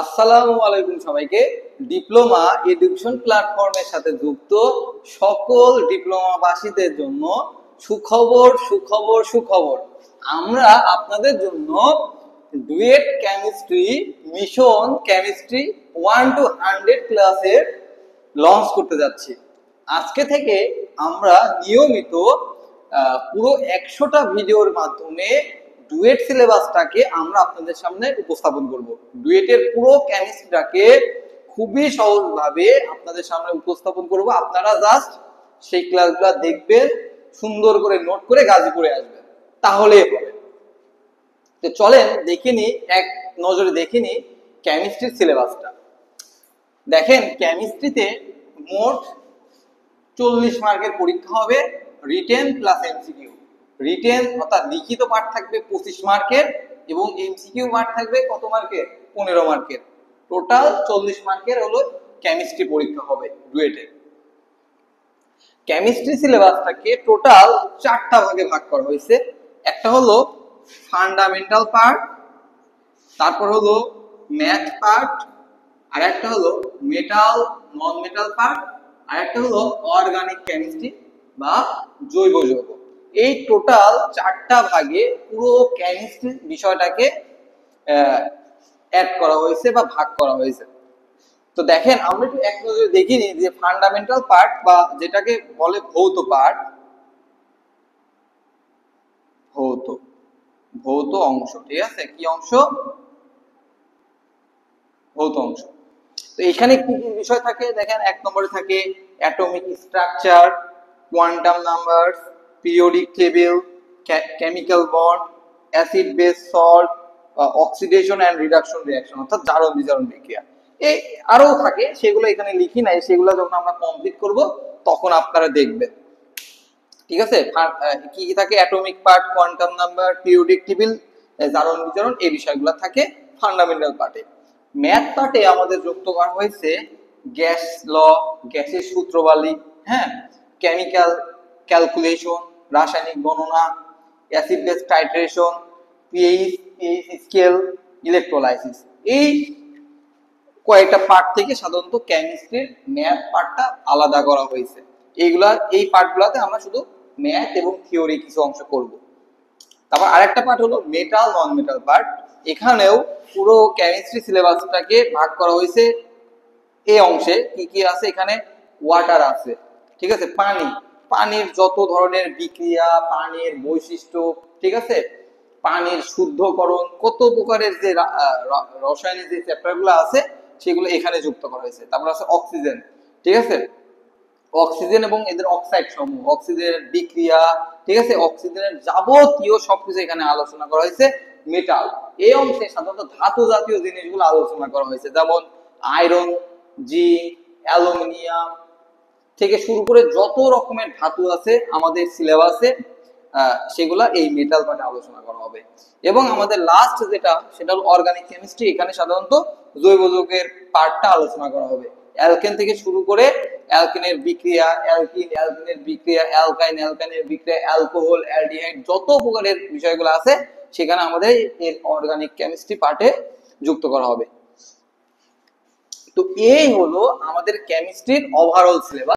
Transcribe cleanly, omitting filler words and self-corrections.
আসসালামু আলাইকুম সবাইকে। ডিপ্লোমা এডুকেশন প্ল্যাটফর্মের সাথে যুক্ত সকল ডিপ্লোমাবাসীদের জন্য সুখবর সুখবর সুখবর। আমরা আপনাদের জন্য duet chemistry mission chemistry 1 to 100 ক্লাসের লঞ্চ করতে যাচ্ছি। আজকে থেকে আমরা নিয়মিত পুরো 100টা ভিডিওর মাধ্যমে ডুয়েট সিলেবাসটাকে আমরা আপনাদের সামনে উপস্থাপন করব। ডুয়েটের পুরো কেমিস্ট্রিটাকে খুবই সহজভাবে আপনাদের সামনে উপস্থাপন করব। আপনারা জাস্ট সেই ক্লাসগুলো দেখবেন, সুন্দর করে নোট করে গাজীপুরে আসবেন, তাহলেই হবে। তো চলেন দেখিনি, এক নজরে দেখিনি কেমিস্ট্রির সিলেবাসটা। দেখেন, কেমিস্ট্রিতে মোট 40 মার্কের পরীক্ষা হবে, রিটেন প্লাস এমসিকিউ। রিটেন অর্থাৎ লিখিত পাঠ থাকবে 25 মার্কের এবং এমসিকিউ পাঠ থাকবে কত মার্কের? 15 মার্কের। টোটাল 40 মার্কের হলো কেমিস্ট্রি পরীক্ষা হবে ডুয়েটে। কেমিস্ট্রি সিলেবাসটাকে টোটাল 4টা ভাগে ভাগ করা হয়েছে। একটা হলো ফান্ডামেন্টাল পার্ট, তারপর হলো ম্যাথ পার্ট, আর একটা হলো মেটাল নন মেটাল পার্ট, আর একটা হলো অর্গানিক কেমিস্ট্রি বা জৈব যৌগ। এই টোটাল 4টা ভাগে পুরো কেমিস্ট্রি বিষয়টাকে অ্যাড করা হয়েছে বা ভাগ করা হয়েছে। তো দেখেন, আমরা একটু এক নজরে দেখিনি যে ফান্ডামেন্টাল পার্ট বা যেটাকে বলে ভৌত পার্ট, ভৌত ভৌত অংশ, ঠিক আছে? কি অংশ? ভৌত অংশ। তো এখানে কি কি বিষয় থাকে দেখেন, এক নম্বরে থাকে atomic structure, quantum numbers, periodic table, chemical bond, acid base salt, oxidation and reduction reaction অর্থাৎ জারণ বিজারণ বিক্রিয়া। এই আরো থাকে, সেগুলো এখানে লিখি নাই, সেগুলো যখন আমরা কমপ্লিট করব তখন আপনারা দেখবেন, ঠিক আছে? কি কি থাকে? Atomic part, quantum number, periodic table, জারণ বিজারণ, এই বিষয়গুলো থাকে ফান্ডামেন্টাল পার্টে। ম্যাথ পার্টে আমাদের যুক্ত করা হয়েছে গ্যাস ল, গ্যাসের সূত্রবালী, হ্যাঁ, কেমিক্যাল ক্যালকুলেশন, রাসায়নিক গণনা, acid base titration, pH scale, electrolysis. এই কয়েকটা পার্ট থেকে সাধারণত কেমিস্ট্রির ম্যাথ পার্টটা আলাদা করা হয়েছে। এই পার্টগুলোতে আমরা শুধু ম্যাথ এবং থিওরি কিছু অংশ করব। তারপর আরেকটা পার্ট হলো মেটাল নন মেটাল পার্ট। এখানেও পুরো কেমিস্ট্রি সিলেবাসটাকে ভাগ করা হয়েছে। এই অংশে কি কি আছে? এখানে ওয়াটার আছে, ঠিক আছে? পানির যত ধরনের বিক্রিয়া, পানির বৈশিষ্ট্য, ঠিক আছে? পানির শুদ্ধকরণ, কত প্রকারের যে রসায়নের যে চ্যাপ্টারগুলো আছে সেগুলো এখানে যুক্ত করা হয়েছে। তারপর আছে অক্সিজেন, ঠিক আছে? অক্সিজেন এবং এদের অক্সাইড সমূহ, অক্সিজেনের বিক্রিয়া, ঠিক আছে? অক্সিজেনের যাবতীয় সবকিছু এখানে আলোচনা করা হয়েছে। মেটাল, এই অংশে সাধারণত ধাতু জাতীয় জিনিসগুলো আলোচনা করা হয়েছে, যেমন আয়রন, জিঙ্ক, অ্যালুমিনিয়াম থেকে শুরু করে যত রকমের ধাতু আছে আমাদের সিলেবাসে, সেগুলা এই মেটাল পার্টে আলোচনা করা হবে। এবং আমাদের লাস্ট যেটা, সেটা হলো অর্গানিক কেমিস্ট্রি। এখানে সাধারণত জৈব যৌগের পার্টটা আলোচনা করা হবে। অ্যালকেন থেকে শুরু করে অ্যালকেনের বিক্রিয়া, অ্যালকিনের বিক্রিয়া, অ্যালকাইনের বিক্রিয়া, অ্যালকোহল, অ্যালডিহাইড, যত প্রকারের বিষয়গুলো আছে সেখানে আমাদের এর অর্গানিক কেমিস্ট্রি পার্টে যুক্ত করা হবে। তো এই হলো আমাদের কেমিস্ট্রির ওভারঅল সিলেবাস।